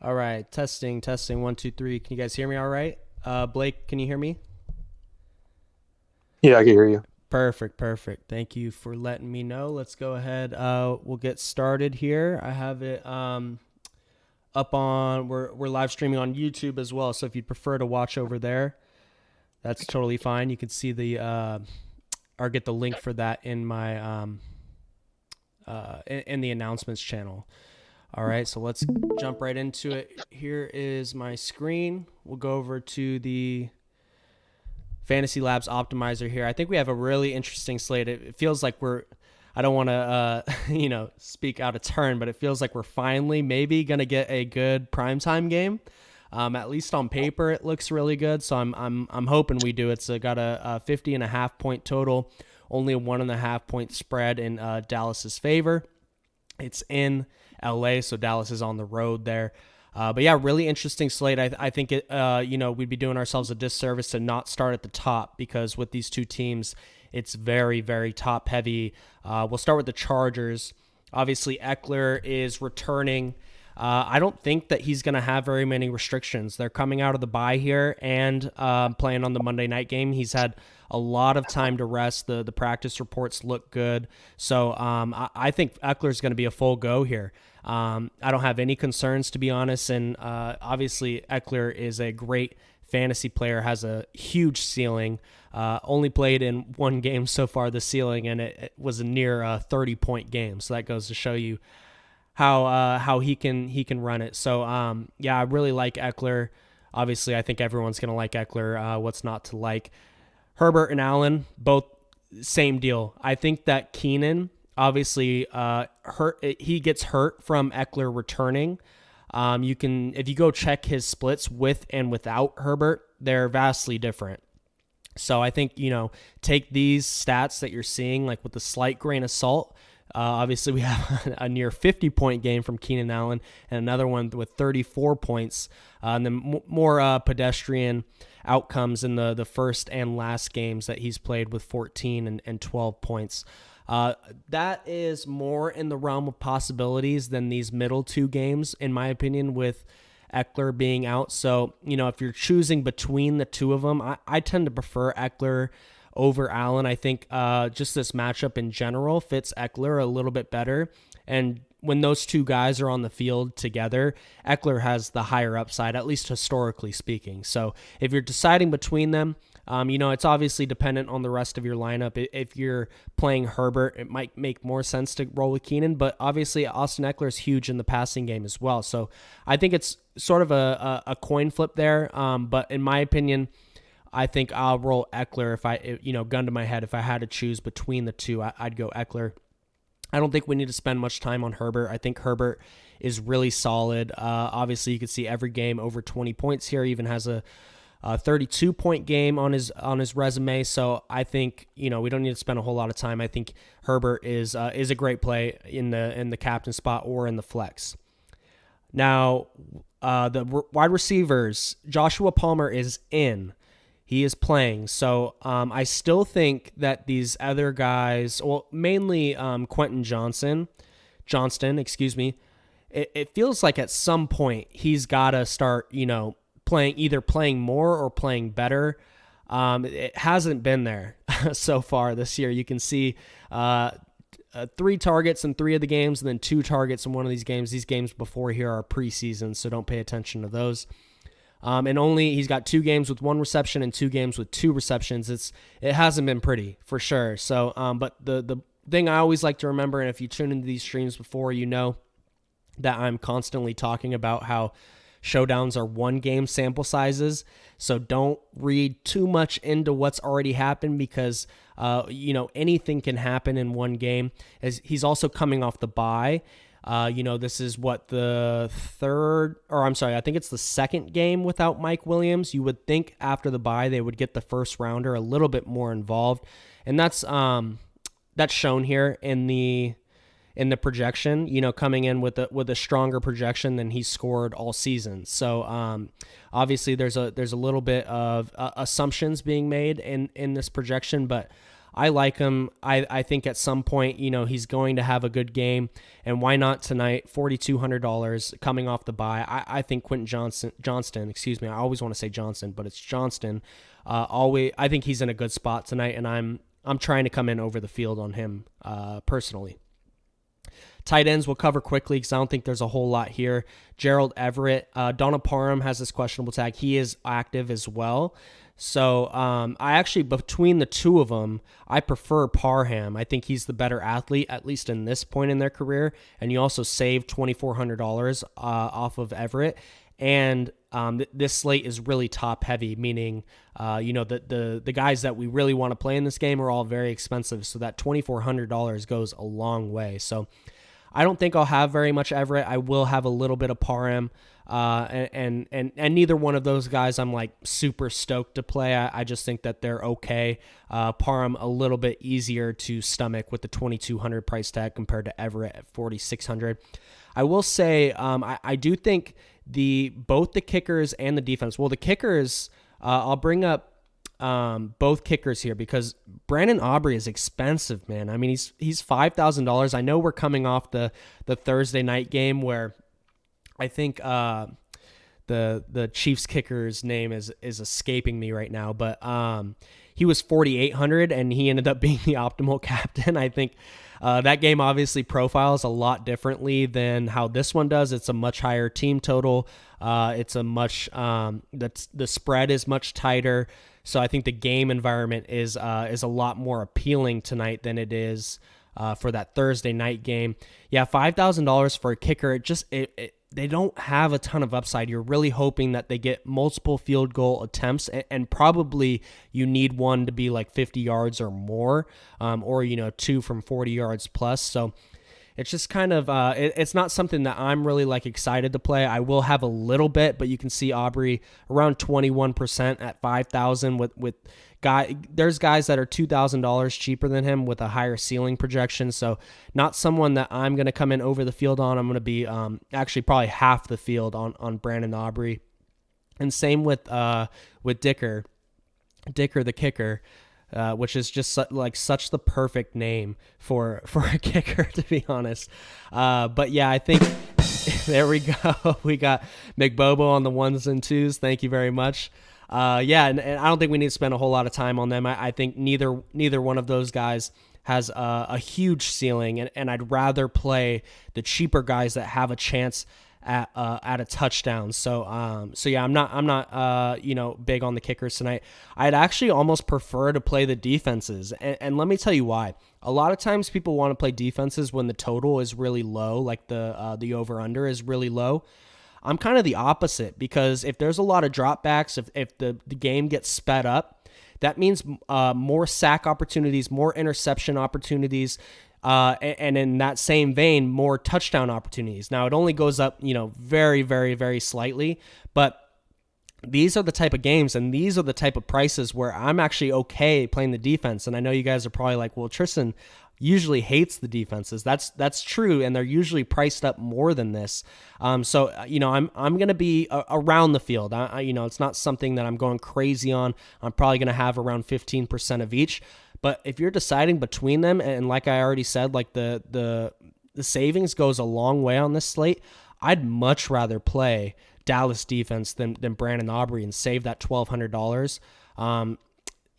All right, testing, testing, one, two, three. Can you guys hear me all right? Blake, can you hear me? Yeah, I can hear you. Perfect, perfect. Thank you for letting me know. Let's go ahead. We'll get started here. I have it up on. We're live streaming on YouTube as well. So if you'd prefer to watch over there, that's totally fine. You can see the or get the link for that in my in the announcements channel. All right, so let's jump right into it. Here is my screen. We'll go over to the Fantasy Labs optimizer here. I think we have a really interesting slate. It feels like I don't want to, speak out of turn, but it feels like we're finally maybe going to get a good primetime game. At least on paper, it looks really good. So I'm hoping we do. It's got a 50.5 point total, only a 1.5 point spread in Dallas's favor. It's in LA, so Dallas is on the road there. But yeah, really interesting slate. I think we'd be doing ourselves a disservice to not start at the top because with these two teams, it's very, very top heavy. We'll start with the Chargers. Obviously, Eckler is returning. I don't think that he's going to have very many restrictions. They're coming out of the bye here and playing on the Monday night game. He's had a lot of time to rest. The practice reports look good. So I think Eckler's going to be a full go here. I don't have any concerns, to be honest. And obviously, Eckler is a great fantasy player, has a huge ceiling. Only played in one game so far this ceiling, and it was a near 30-point game. So that goes to show you how he can run it. So yeah, I really like Eckler. Obviously, I think everyone's gonna like Eckler. What's not to like? Herbert and Allen, both same deal. I think that Keenan obviously he gets hurt from Eckler returning. You can, if you go check his splits with and without Herbert, they're vastly different. So I think, take these stats that you're seeing like with a slight grain of salt. Obviously, we have a near 50-point game from Keenan Allen and another one with 34 points. And then more pedestrian outcomes in the first and last games that he's played with 14 and 12 points. That is more in the realm of possibilities than these middle two games, in my opinion, with Eckler being out. So, if you're choosing between the two of them, I tend to prefer Eckler over Allen. I think just this matchup in general fits Eckler a little bit better. And when those two guys are on the field together, Eckler has the higher upside, at least historically speaking. So if you're deciding between them, it's obviously dependent on the rest of your lineup. If you're playing Herbert, it might make more sense to roll with Keenan, but obviously Austin Eckler is huge in the passing game as well. So I think it's sort of a coin flip there. But in my opinion, I think I'll roll Eckler gun to my head. If I had to choose between the two, I'd go Eckler. I don't think we need to spend much time on Herbert. I think Herbert is really solid. Obviously, you can see every game over 20 points here. He even has a 32-point game on his resume. So I think we don't need to spend a whole lot of time. I think Herbert is a great play in the captain spot or in the flex. Now, the wide receivers, Joshua Palmer is in. He is playing. So I still think that these other guys, well, mainly Quentin Johnston, excuse me, it feels like at some point he's got to start, playing more or playing better. It hasn't been there so far this year. You can see 3 targets in 3 of the games and then 2 targets in one of these games. These games before here are preseason, so don't pay attention to those. And he's got 2 games with 1 reception and 2 games with 2 receptions. It hasn't been pretty for sure. So, but the thing I always like to remember, and if you tune into these streams before, that I'm constantly talking about how showdowns are 1-game sample sizes. So don't read too much into what's already happened because, anything can happen in 1 game. As he's also coming off the bye. This is I think it's the 2nd game without Mike Williams. You would think after the bye they would get the first rounder a little bit more involved. And that's shown here in the projection, coming in with a stronger projection than he scored all season. So obviously there's a little bit of assumptions being made in this projection, but I like him. I think at some point, he's going to have a good game. And why not tonight? $4,200 coming off the bye. I think Quentin Johnston, excuse me. I always want to say Johnson, but it's Johnston. I think he's in a good spot tonight, and I'm trying to come in over the field on him personally. Tight ends we'll cover quickly because I don't think there's a whole lot here. Gerald Everett. Donald Parham has this questionable tag. He is active as well. So I actually, between the two of them, I prefer Parham. I think he's the better athlete, at least in this point in their career. And you also save $2,400 off of Everett. And this slate is really top heavy, meaning, the guys that we really want to play in this game are all very expensive. So that $2,400 goes a long way. So I don't think I'll have very much Everett. I will have a little bit of Parham, and neither one of those guys I'm like super stoked to play. I just think that they're okay. Parham a little bit easier to stomach with the $2,200 price tag compared to Everett at $4,600. I will say I do think both the kickers and the defense. Well, the kickers, I'll bring up both kickers here because Brandon Aubrey is expensive, man. I mean, he's $5,000. I know we're coming off the Thursday night game where I think the Chiefs kicker's name is escaping me right now, but he was $4,800 and he ended up being the optimal captain. I think that game obviously profiles a lot differently than how this one does. It's a much higher team total. It's a much the spread is much tighter. So I think the game environment is a lot more appealing tonight than it is for that Thursday night game. Yeah, $5,000 for a kicker. They don't have a ton of upside. You're really hoping that they get multiple field goal attempts, and probably you need one to be like 50 yards or more, or two from 40 yards plus. So it's just kind of it's not something that I'm really like excited to play. I will have a little bit, but you can see Aubrey around 21% at 5,000 with there's guys that are $2,000 cheaper than him with a higher ceiling projection. So not someone that I'm going to come in over the field on. I'm going to be actually probably half the field on Brandon Aubrey. And same with Dicker the kicker. Which is just such the perfect name for a kicker, to be honest. But yeah, I think there we go. We got McBobo on the ones and twos. Thank you very much. And I don't think we need to spend a whole lot of time on them. I think neither one of those guys has a huge ceiling, and I'd rather play the cheaper guys that have a chance at a touchdown. So yeah, I'm not big on the kickers tonight. I'd actually almost prefer to play the defenses, and let me tell you why. A lot of times people want to play defenses when the total is really low, like the over under is really low. I'm kind of the opposite, because if there's a lot of dropbacks, if the game gets sped up, that means more sack opportunities, more interception opportunities. And in that same vein, more touchdown opportunities. Now, it only goes up, very, very, very slightly, but these are the type of games and these are the type of prices where I'm actually okay playing the defense. And I know you guys are probably like, well, Tristan usually hates the defenses. That's true, and they're usually priced up more than this. I'm going to be around the field. It's not something that I'm going crazy on. I'm probably going to have around 15% of each. But if you're deciding between them, and like I already said, like the savings goes a long way on this slate, I'd much rather play Dallas defense than Brandon Aubrey and save that $1,200.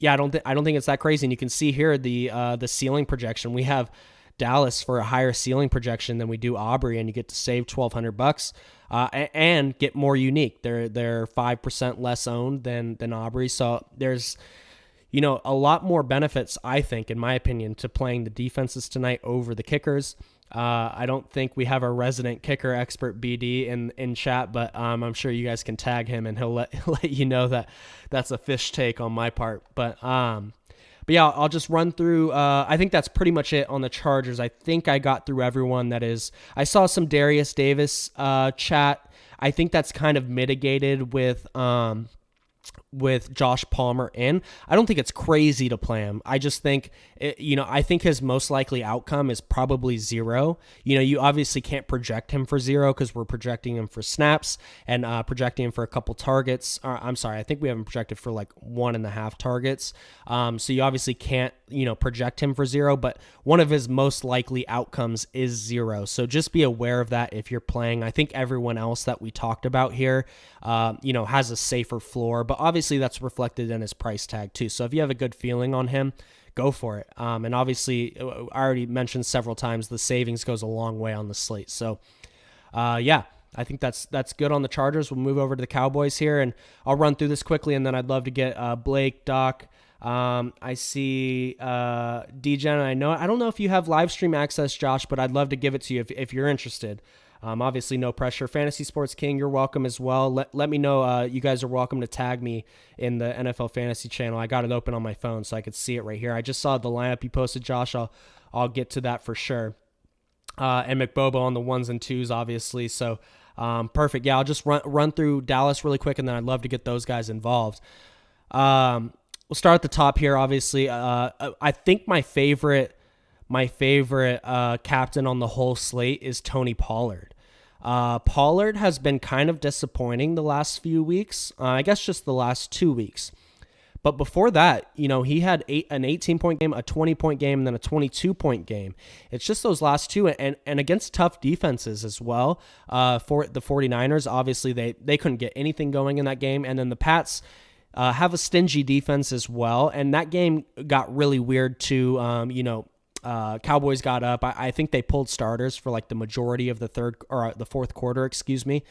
I don't think it's that crazy. And you can see here the ceiling projection. We have Dallas for a higher ceiling projection than we do Aubrey, and you get to save $1,200 and get more unique. They're 5% less owned than Aubrey, so there's a lot more benefits, I think, in my opinion, to playing the defenses tonight over the kickers. I don't think we have a resident kicker expert BD in chat, but I'm sure you guys can tag him and he'll let you know that that's a fish take on my part. But yeah, I'll just run through. I think that's pretty much it on the Chargers. I think I got through everyone. That is, I saw some Darius Davis chat. I think that's kind of mitigated with with Josh Palmer in. I don't think it's crazy to play him. I just think, I think his most likely outcome is probably 0. You obviously can't project him for 0 because we're projecting him for snaps and projecting him for a couple targets. I'm sorry, I think we have him projected for like 1.5 targets. So you obviously can't, project him for 0, but one of his most likely outcomes is 0. So just be aware of that if you're playing. I think everyone else that we talked about here, has a safer floor, but obviously that's reflected in his price tag too. So if you have a good feeling on him, go for it. And obviously, I already mentioned several times, the savings goes a long way on the slate. So, I think that's good on the Chargers. We'll move over to the Cowboys here, and I'll run through this quickly, and then I'd love to get Blake, Doc. I see DGen. I don't know if you have live stream access, Josh, but I'd love to give it to you if you're interested. Obviously, no pressure. Fantasy Sports King, you're welcome as well. Let me know. You guys are welcome to tag me in the NFL Fantasy channel. I got it open on my phone so I could see it right here. I just saw the lineup you posted, Josh. I'll get to that for sure. And McBobo on the 1s and 2s, obviously. So perfect. Yeah, I'll just run through Dallas really quick, and then I'd love to get those guys involved. We'll start at the top here. Obviously, I think my favorite captain on the whole slate is Tony Pollard. Pollard has been kind of disappointing the last few weeks. I guess just the last 2 weeks. But before that, he had an 18-point game, a 20-point game, and then a 22-point game. It's just those last two, and against tough defenses as well. For the 49ers, obviously they couldn't get anything going in that game. And then the Pats have a stingy defense as well. And that game got really weird too. Cowboys got up. I think they pulled starters for like the majority of the fourth quarter, excuse me.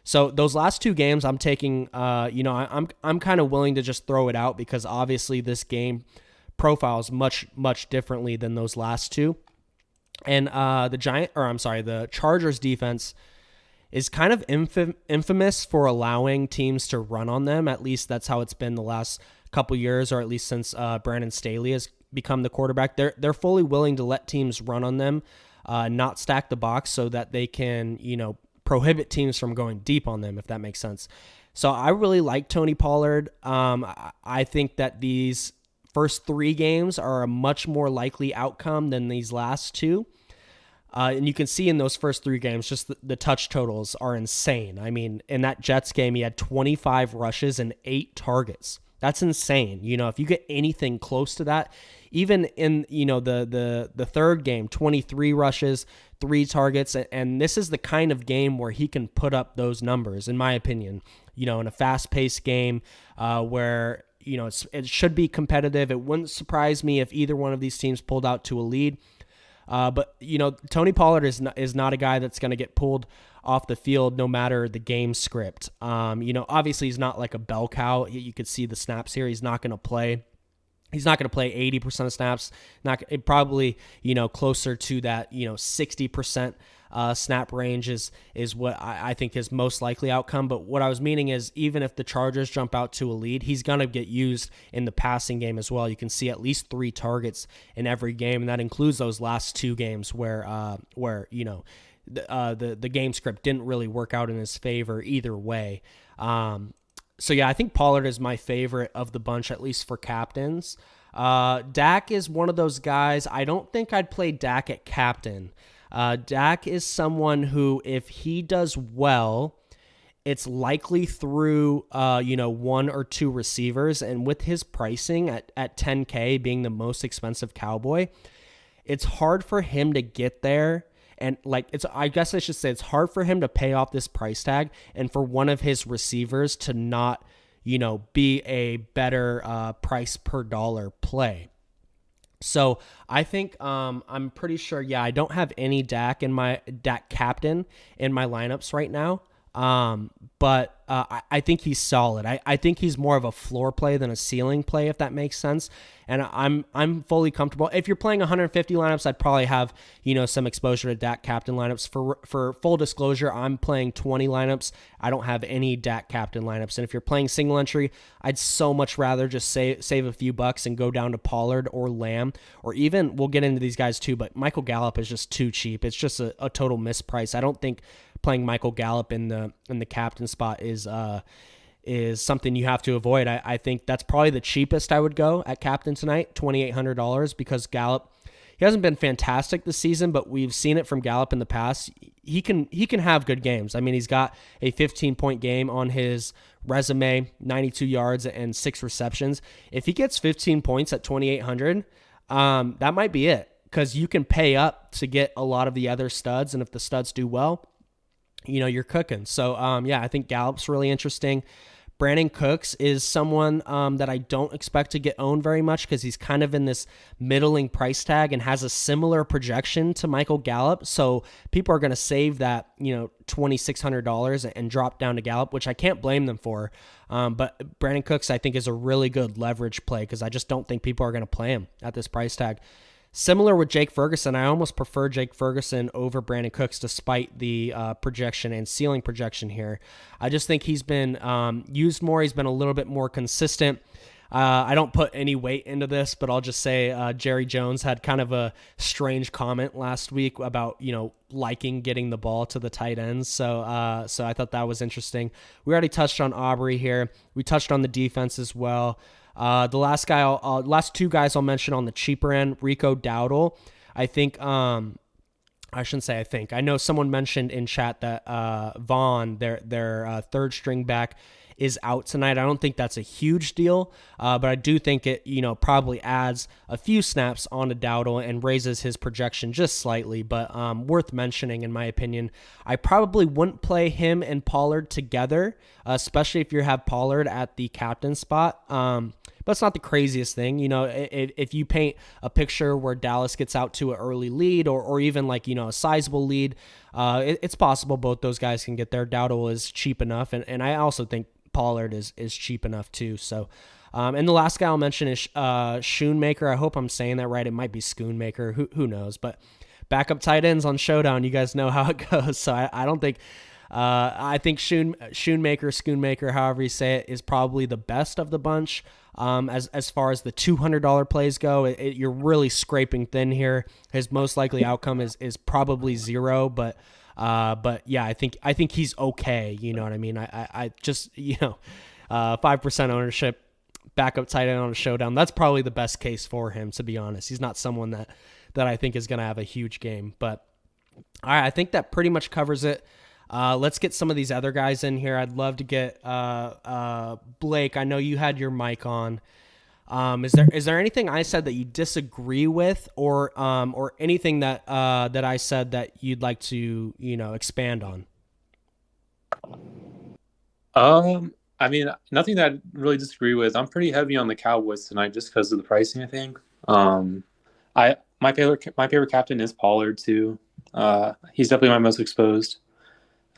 So those last 2 games I'm taking, I'm kind of willing to just throw it out because obviously this game profiles much differently than those last 2. And the Chargers defense is kind of infamous for allowing teams to run on them. At least that's how it's been the last couple years, or at least since Brandon Staley has become the quarterback. They're fully willing to let teams run on them, not stack the box so that they can, prohibit teams from going deep on them, if that makes sense. So I really like Tony Pollard. I think that these first 3 games are a much more likely outcome than these last 2. And you can see in those first 3 games, just the touch totals are insane. I mean, in that Jets game, he had 25 rushes and 8 targets. That's insane. If you get anything close to that, even in, the third game, 23 rushes, 3 targets. And this is the kind of game where he can put up those numbers, in my opinion, in a fast-paced game where, it should be competitive. It wouldn't surprise me if either one of these teams pulled out to a lead. But Tony Pollard is not a guy that's going to get pulled off the field no matter the game script. Obviously he's not like a bell cow. You could see the snaps here. He's not going to play. He's not going to play 80% of snaps. Probably closer to that 60% snap range is what I think is most likely outcome. But what I was meaning is even if the Chargers jump out to a lead, he's going to get used in the passing game as well. You can see at least 3 targets in every game, and that includes those last 2 games where the game script didn't really work out in his favor either way. So yeah, I think Pollard is my favorite of the bunch, at least for captains. Dak is one of those guys. I don't think I'd play Dak at captain. Dak is someone who, if he does well, it's likely through 1 or 2 receivers, and with his pricing at $10K being the most expensive Cowboy, it's hard for him to get there. And I guess I should say it's hard for him to pay off this price tag and for one of his receivers to not, be a better price per dollar play. So I think I'm pretty sure, I don't have any Dak captain in my lineups right now. But I think he's solid. I think he's more of a floor play than a ceiling play, if that makes sense. And I'm fully comfortable. If you're playing 150 lineups, I'd probably have, some exposure to Dak captain lineups. For full disclosure, I'm playing 20 lineups. I don't have any Dak captain lineups. And if you're playing single entry, I'd so much rather just save a few bucks and go down to Pollard or Lamb, or even, we'll get into these guys too, but Michael Gallup is just too cheap. It's just a total misprice. I don't think playing Michael Gallup in the captain spot is is something you have to avoid. I think that's probably the cheapest I would go at captain tonight, $2,800, because Gallup, he hasn't been fantastic this season, but we've seen it from Gallup in the past. He can have good games. I mean, he's got a 15-point game on his resume, 92 yards and 6 receptions. If he gets 15 points at 2,800, that might be it, because you can pay up to get a lot of the other studs, and if the studs do well, you're cooking. So, yeah, I think Gallup's really interesting. Brandon Cooks is someone that I don't expect to get owned very much, because he's kind of in this middling price tag and has a similar projection to Michael Gallup. So people are going to save that, $2,600 and drop down to Gallup, which I can't blame them for. But Brandon Cooks, I think, is a really good leverage play, because I just don't think people are going to play him at this price tag. Similar with Jake Ferguson, I almost prefer Jake Ferguson over Brandon Cooks, despite the projection and ceiling projection here. I just think he's been used more. He's been a little bit more consistent. I don't put any weight into this, but I'll just say Jerry Jones had kind of a strange comment last week about, liking getting the ball to the tight ends. So I thought that was interesting. We already touched on Aubrey here. We touched on the defense as well. The last two guys I'll mention on the cheaper end, Rico Dowdle. I think, I shouldn't say I think. I know someone mentioned in chat that Vaughn, their third string back, is out tonight. I don't think that's a huge deal, but I do think it, probably adds a few snaps onto Dowdle and raises his projection just slightly, but worth mentioning in my opinion. I probably wouldn't play him and Pollard together, especially if you have Pollard at the captain spot. But it's not the craziest thing. If you paint a picture where Dallas gets out to an early lead or even like, a sizable lead, it's possible both those guys can get there. Dowdle is cheap enough. And I also think Pollard is cheap enough too. So, and the last guy I'll mention is Schoonmaker. I hope I'm saying that right. It might be Schoonmaker. Who knows? But backup tight ends on Showdown, you guys know how it goes. So I don't think... I think Schoonmaker, however you say it, is probably the best of the bunch. As far as the $200 plays go, you're really scraping thin here. His most likely outcome is probably zero, but yeah, I think he's okay. You know what I mean? I just 5% ownership, backup tight end on a Showdown. That's probably the best case for him, to be honest. He's not someone that I think is going to have a huge game. But all right, I think that pretty much covers it. Let's get some of these other guys in here. I'd love to get Blake. I know you had your mic on. Is there anything I said that you disagree with, or anything that I said that you'd like to expand on? I mean, nothing that I really disagree with. I'm pretty heavy on the Cowboys tonight just because of the pricing, I think. My favorite captain is Pollard too. He's definitely my most exposed.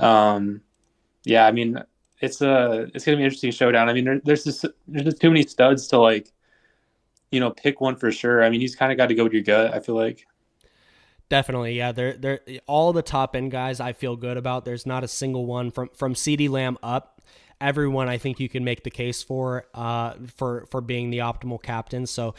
Yeah, I mean, it's gonna be an interesting showdown. I mean, there's just too many studs to pick one for sure. I mean, he's kind of got to go with your gut, I feel like. Definitely, yeah. They're all the top end guys I feel good about. There's not a single one from CeeDee Lamb up. Everyone I think you can make the case for being the optimal captain. So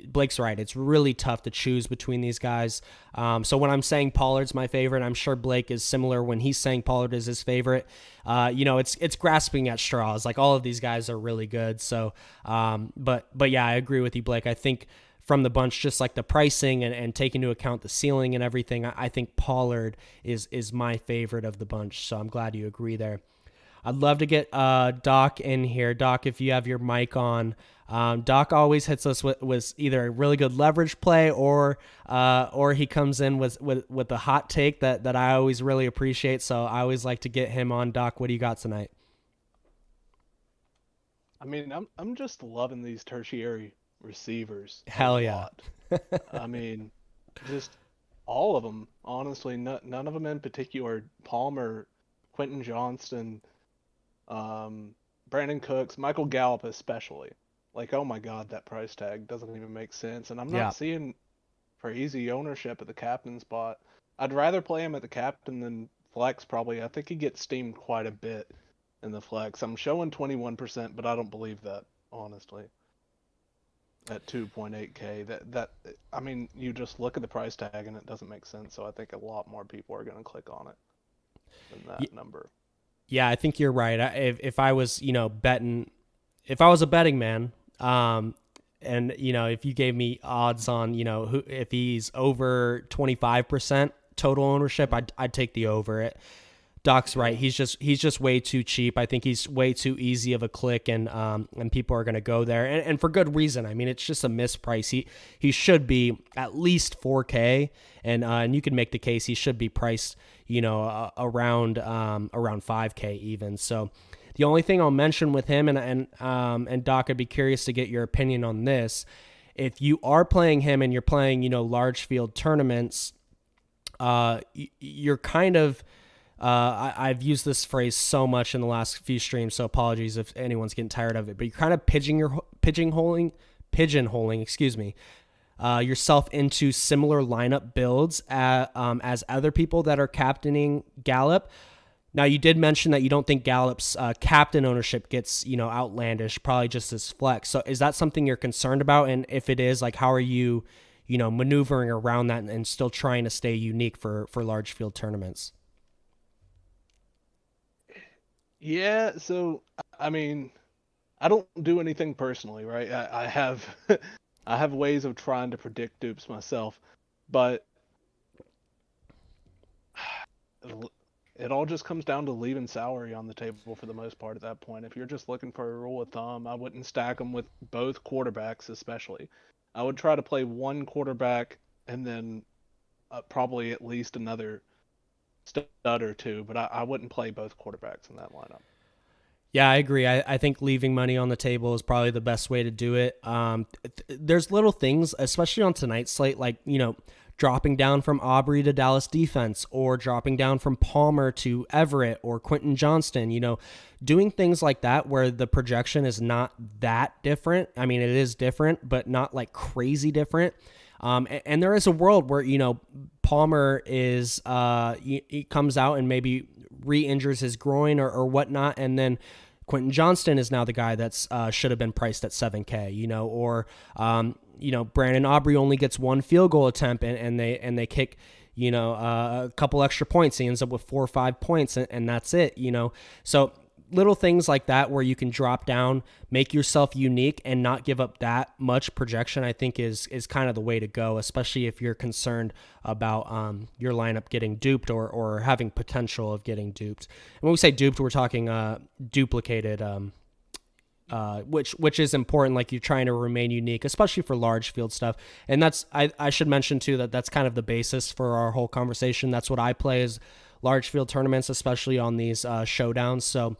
Blake's right. It's really tough to choose between these guys. So when I'm saying Pollard's my favorite, I'm sure Blake is similar when he's saying Pollard is his favorite. It's grasping at straws. Like, all of these guys are really good. So, but yeah, I agree with you, Blake. I think from the bunch, just like the pricing and taking into account the ceiling and everything, I think Pollard is my favorite of the bunch. So I'm glad you agree there. I'd love to get Doc in here. Doc, if you have your mic on. Doc always hits us with either a really good leverage play or he comes in with a hot take that I always really appreciate. So I always like to get him on. Doc, what do you got tonight? I mean, I'm just loving these tertiary receivers. Hell yeah. I mean, just all of them, honestly. None of them in particular. Palmer, Quentin Johnston, Brandon Cooks, Michael Gallup especially. Like, oh my God, that price tag doesn't even make sense. And I'm not seeing crazy ownership at the captain spot. I'd rather play him at the captain than flex, probably. I think he gets steamed quite a bit in the flex. I'm showing 21%, but I don't believe that, honestly. At 2.8K, that I mean, you just look at the price tag and it doesn't make sense. So I think a lot more people are going to click on it than that number. Yeah, I think you're right. If I was, betting, if I was a betting man, and if you gave me odds on, who, if he's over 25% total ownership, I'd take the over. Doc's right. He's just way too cheap. I think he's way too easy of a click, and people are going to go there, and for good reason. I mean, it's just a misprice. He should be at least 4K, and you can make the case he should be priced, around 5K even. So the only thing I'll mention with him, and Doc, I'd be curious to get your opinion on this. If you are playing him and you're playing, large field tournaments, you're kind of I've used this phrase so much in the last few streams, so apologies if anyone's getting tired of it. But you're kind of pigeonholing, excuse me, yourself into similar lineup builds as other people that are captaining Gallup. Now, you did mention that you don't think Gallup's captain ownership gets outlandish, probably just as flex. So is that something you're concerned about? And if it is, like, how are you maneuvering around that and still trying to stay unique for large field tournaments? Yeah, so I mean, I don't do anything personally, right? I have I have ways of trying to predict dupes myself, but it all just comes down to leaving salary on the table for the most part at that point. If you're just looking for a rule of thumb, I wouldn't stack them with both quarterbacks, especially. I would try to play one quarterback and then probably at least another stud or two, but I wouldn't play both quarterbacks in that lineup. Yeah, I agree. I think leaving money on the table is probably the best way to do it. There's little things, especially on tonight's slate, like, dropping down from Aubrey to Dallas defense, or dropping down from Palmer to Everett or Quentin Johnston, doing things like that where the projection is not that different. I mean, it is different, but not like crazy different. And there is a world where, Palmer is, he comes out and maybe re-injures his groin or whatnot. And then Quentin Johnston is now the guy that's should have been priced at 7K, or, Brandon Aubrey only gets one field goal attempt and they kick, a couple extra points. He ends up with 4 or 5 points and that's it, So little things like that where you can drop down, make yourself unique, and not give up that much projection, I think is kind of the way to go, especially if you're concerned about your lineup getting duped or having potential of getting duped. And when we say duped, we're talking duplicated, which is important. Like, you're trying to remain unique, especially for large field stuff. And that's I should mention too that's kind of the basis for our whole conversation. That's what I play is large field tournaments, especially on these showdowns. So,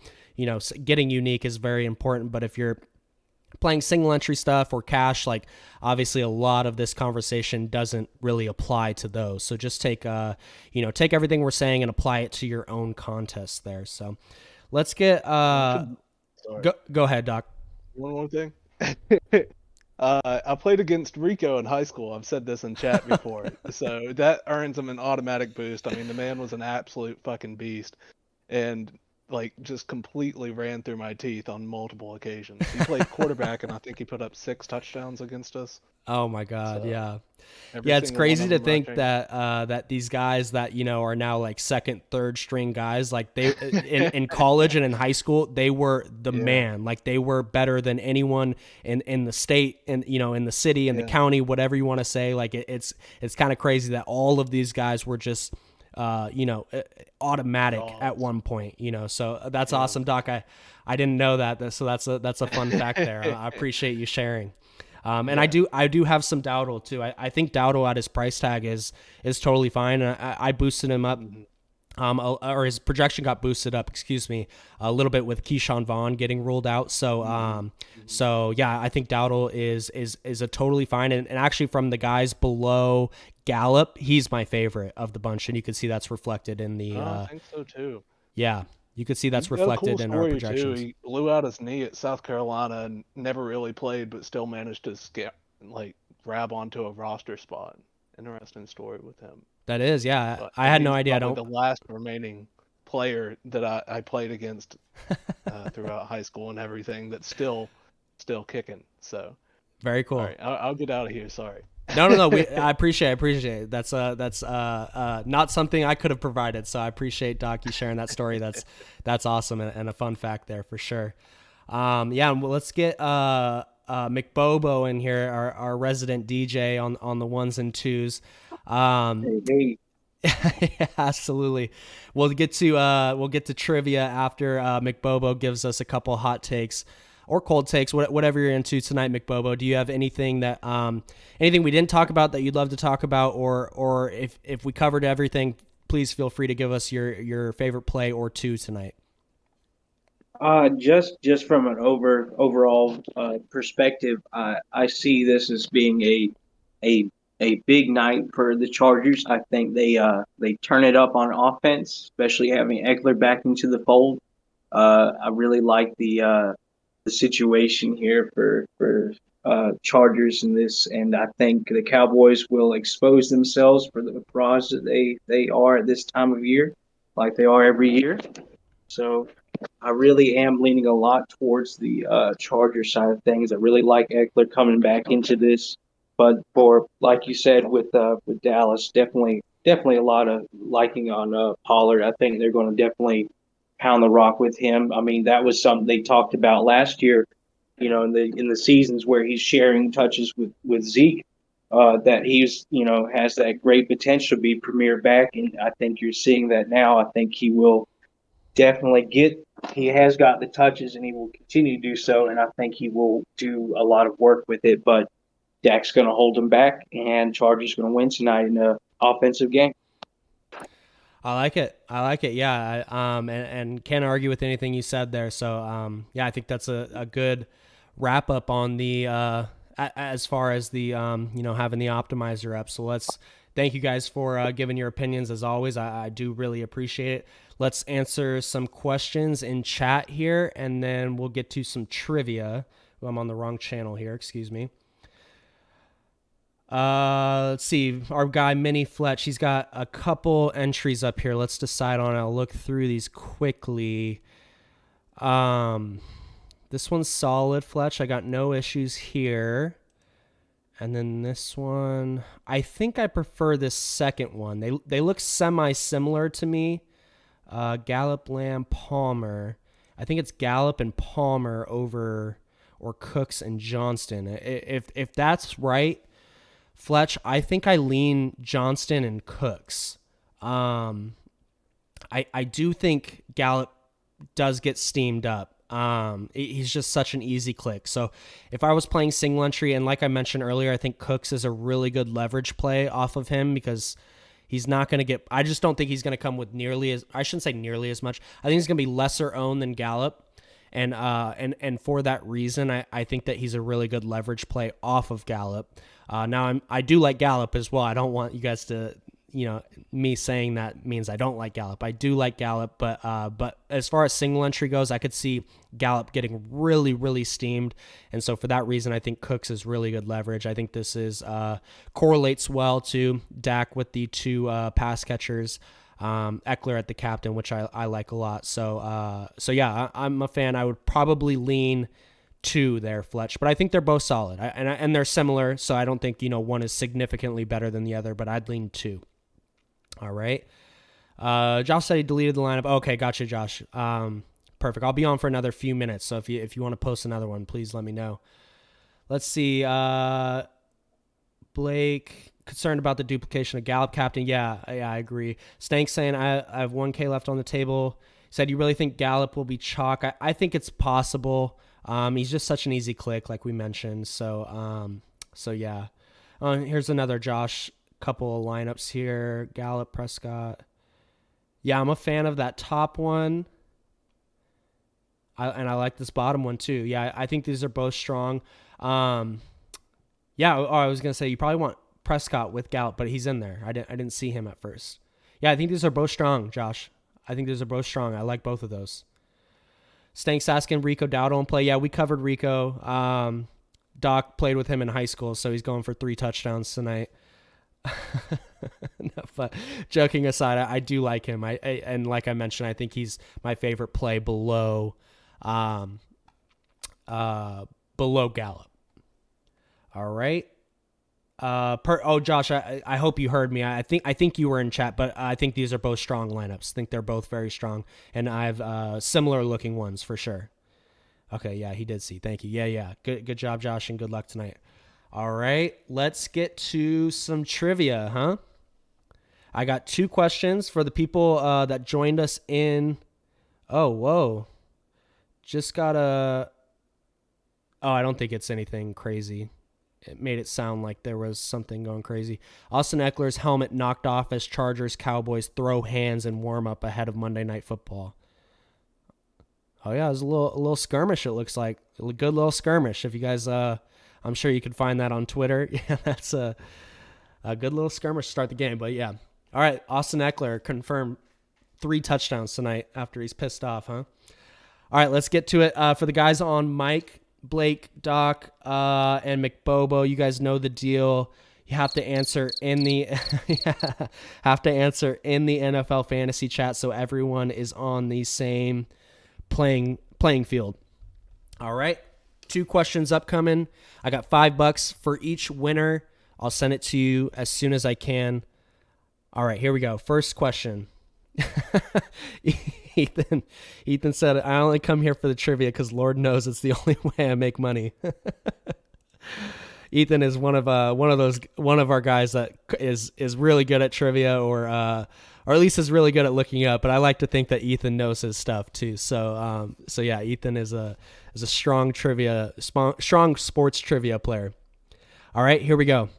getting unique is very important. But if you're playing single entry stuff or cash, like, obviously a lot of this conversation doesn't really apply to those. So just take take everything we're saying and apply it to your own contest there. So let's get go ahead, Doc. One more thing. I played against Rico in high school. I've said this in chat before. So that earns him an automatic boost. I mean, the man was an absolute fucking beast. And, like, just completely ran through my teeth on multiple occasions. He played quarterback, and I think he put up 6 touchdowns against us. Oh, my God, So yeah. every Yeah, it's single one crazy of to them, I think think. that these guys that are now like second, third string guys, like they in college and in high school, they were the Yeah, man. Like, they were better than anyone in the state and in the city and the yeah, county, whatever you want to say. Like, it's kind of crazy that all of these guys were just automatic at dogs. one point. So that's Yeah. awesome, Doc. I didn't know that, so that's a fun fact there. I appreciate you sharing. And Yeah. I do have some Dowdle too. I think Dowdle at his price tag is totally fine. I boosted him up, Mhm. or his projection got boosted up, excuse me, a little bit with Keyshawn Vaughn getting ruled out. So Mhm. Mhm. so yeah, I think Dowdle is a totally fine. And actually, from the guys below Gallup, he's my favorite of the bunch, and you can see that's reflected in the I think so too. yeah, you can see He's that's got a cool reflected in our story too. projections. He blew out his knee at South Carolina and never really played, but still managed to grab onto a roster spot. Interesting story with him. That is, yeah. But I had no he's idea. I probably don't. the last remaining player that I played against throughout high school and everything that's still kicking. So, Very all cool. right, I'll get out of here. Sorry. No. I appreciate it. That's not something I could have provided. So I appreciate Doc you sharing that story. That's awesome and a fun fact there for sure. Yeah, well, let's get McBobo in here, our resident DJ on the ones and twos. Hey. Yeah, absolutely. We'll get to trivia after McBobo gives us a couple hot takes or cold takes, whatever you're into tonight, McBobo. Do you have anything that anything we didn't talk about that you'd love to talk about, or if we covered everything, please feel free to give us your favorite play or two tonight. Just from an overall perspective, I see this as being a a big night for the Chargers. I think they turn it up on offense, especially having Eckler back into the fold. I really like the situation here for Chargers in this, and I think the Cowboys will expose themselves for the frauds that they are at this time of year, like they are every year. So I really am leaning a lot towards the Charger side of things. I really like Eckler coming back into this, but for like you said with Dallas, definitely a lot of liking on Pollard. I think they're going to definitely pound the rock with him. I mean, that was something they talked about last year. In the seasons where he's sharing touches with Zeke, that he's has that great potential to be premier back, and I think you're seeing that now. I think he will definitely he has got the touches and he will continue to do so, and I think he will do a lot of work with it, but Dak's going to hold him back, and Chargers going to win tonight in the offensive game. I like it. Yeah. And can't argue with anything you said there. So, yeah, I think that's a good wrap up on the, as far as the, having the optimizer up. So thank you guys for giving your opinions as always. I do really appreciate it. Let's answer some questions in chat here, and then we'll get to some trivia. I'm on the wrong channel here. Excuse me. Let's see. Our guy, Minnie Fletch, he's got a couple entries up here. Let's decide on it. I'll look through these quickly. This one's solid, Fletch. I got no issues here. And then this one, I think I prefer this second one. They look semi-similar to me. Gallup, Lamb, Palmer. I think it's Gallup and Palmer over or Cooks and Johnston. If that's right, Fletch, I think I lean Johnston and Cooks. I do think Gallup does get steamed up. He's just such an easy click. So if I was playing single entry, and like I mentioned earlier, I think Cooks is a really good leverage play off of him because he's not going to get, I just don't think he's going to come with I shouldn't say nearly as much. I think he's going to be lesser owned than Gallup. And for that reason, I think that he's a really good leverage play off of Gallup. Now I do like Gallup as well. I don't want you guys to, me saying that means I don't like Gallup. I do like Gallup, but as far as single entry goes, I could see Gallup getting really, really steamed. And so for that reason, I think Cooks is really good leverage. I think this is correlates well to Dak with the two pass catchers. Eckler at the captain, which I like a lot. So yeah, I'm a fan. I would probably lean 2 there, Fletch, but I think they're both solid and they're similar. So I don't think, one is significantly better than the other, but I'd lean 2. All right. Josh said he deleted the lineup. Okay. Gotcha, Josh. Perfect. I'll be on for another few minutes. So if you want to post another one, please let me know. Let's see. Blake, concerned about the duplication of Gallup captain. Yeah, I agree. Stank saying I have 1K left on the table. Said you really think Gallup will be chalk? I think it's possible. He's just such an easy click, like we mentioned. So yeah. Here's another Josh. Couple of lineups here. Gallup, Prescott. Yeah, I'm a fan of that top one. And I like this bottom one too. Yeah, I think these are both strong. Yeah, I was gonna say you probably want Prescott with Gallup, but he's in there. I didn't see him at first. Yeah, I think these are both strong, Josh. I think these are both strong. I like both of those. Stank's asking Rico Dowdle in play. Yeah, we covered Rico. Doc played with him in high school, so he's going for 3 touchdowns tonight. No, but joking aside, I do like him. And like I mentioned, I think he's my favorite play below Gallup. All right. Josh, I hope you heard me. I think you were in chat, but I think these are both strong lineups. I think they're both very strong, and I have similar looking ones for sure. Okay, yeah, he did see. Thank you. Yeah. Good job, Josh, and good luck tonight. All right, let's get to some trivia, huh? I got 2 questions for the people that joined us in. Oh, whoa. Just got a. Oh, I don't think it's anything crazy. It made it sound like there was something going crazy. Austin Eckler's helmet knocked off as Chargers Cowboys throw hands and warm up ahead of Monday Night Football. Oh yeah, it was a little skirmish. It looks like a good little skirmish. If you guys, I'm sure you could find that on Twitter. Yeah, that's a good little skirmish to start the game. But yeah, all right. Austin Eckler confirmed 3 touchdowns tonight after he's pissed off, huh? All right, let's get to it. For the guys on Mike, Blake, Doc, and McBobo, you guys know the deal. You have to answer in the NFL fantasy chat so everyone is on the same playing field. All right, 2 questions upcoming. I got $5 for each winner. I'll send it to you as soon as I can. All right, here we go. First question. Ethan said, I only come here for the trivia because Lord knows it's the only way I make money. Ethan is one of our guys that is really good at trivia, or at least is really good at looking up. But I like to think that Ethan knows his stuff too. So yeah, Ethan is a strong sports trivia player. All right, here we go.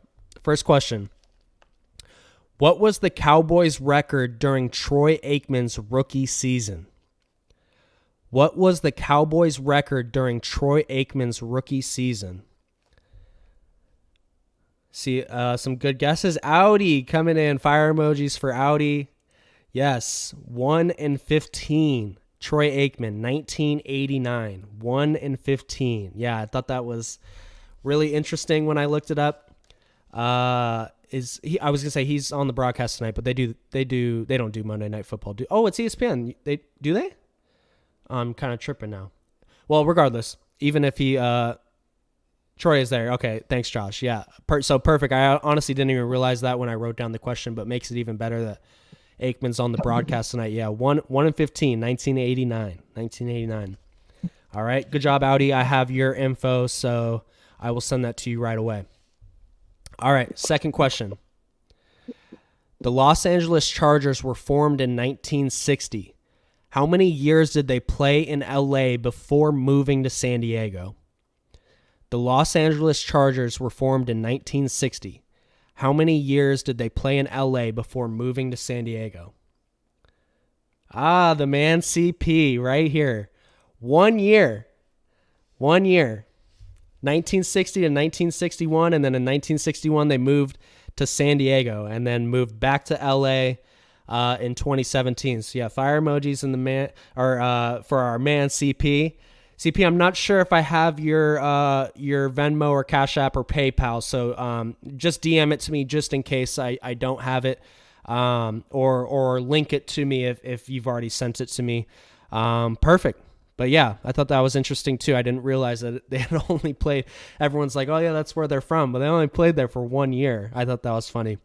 First question. What was the Cowboys' record during Troy Aikman's rookie season? What was the Cowboys' record during Troy Aikman's rookie season? See, some good guesses. Audi coming in. Fire emojis for Audi. Yes, 1-15. Troy Aikman, 1989. 1-15. Yeah, I thought that was really interesting when I looked it up. I was gonna say he's on the broadcast tonight, but they don't do Monday Night Football. It's ESPN. Do they? I'm kind of tripping now. Well, regardless, even if Troy is there. Okay, thanks, Josh. Yeah, so perfect. I honestly didn't even realize that when I wrote down the question, but makes it even better that Aikman's on the broadcast tonight. Yeah, 1-15, 1989. All right, good job, Audi. I have your info, so I will send that to you right away. All right, second question. The Los Angeles Chargers were formed in 1960. How many years did they play in LA before moving to San Diego? The Los Angeles Chargers were formed in 1960. How many years did they play in LA before moving to San Diego? The man CP right here. 1 year. 1 year. 1960 to 1961, and then in 1961 they moved to San Diego and then moved back to LA in 2017. So yeah, fire emojis in the man or for our man CP. CP, I'm not sure if I have your Venmo or Cash App or PayPal, so just DM it to me just in case I don't have it, or link it to me if you've already sent it to me. Perfect. But yeah, I thought that was interesting too. I didn't realize that they had only played. Everyone's like, oh yeah, that's where they're from, but they only played there for 1 year. I thought that was funny.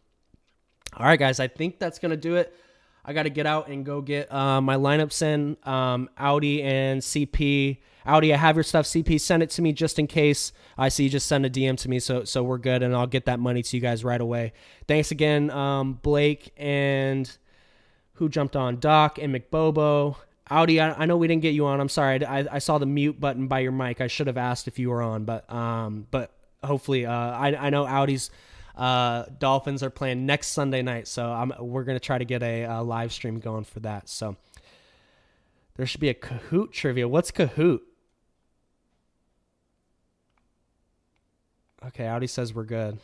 All right, guys, I think that's gonna do it. I got to get out and go get my lineups in. Audi and CP. Audi, I have your stuff. CP, send it to me just in case. I see you just send a DM to me, so we're good, and I'll get that money to you guys right away. Thanks again, Blake and who jumped on? Doc and McBobo. Audi, I know we didn't get you on. I'm sorry. I saw the mute button by your mic. I should have asked if you were on, but hopefully, I know Audi's Dolphins are playing next Sunday night, so we're gonna try to get a live stream going for that. So there should be a Kahoot trivia. What's Kahoot? Okay, Audi says we're good.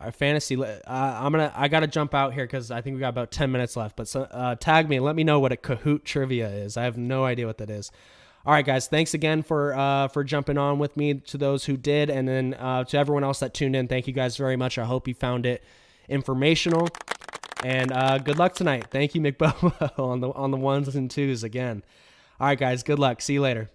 Our fantasy, I gotta jump out here because I think we got about 10 minutes left. But tag me and let me know what a Kahoot trivia is. I have no idea what that is. All right, guys. Thanks again for jumping on with me. To those who did, and then to everyone else that tuned in, thank you guys very much. I hope you found it informational, and good luck tonight. Thank you, McBobo, on the ones and twos again. All right, guys. Good luck. See you later.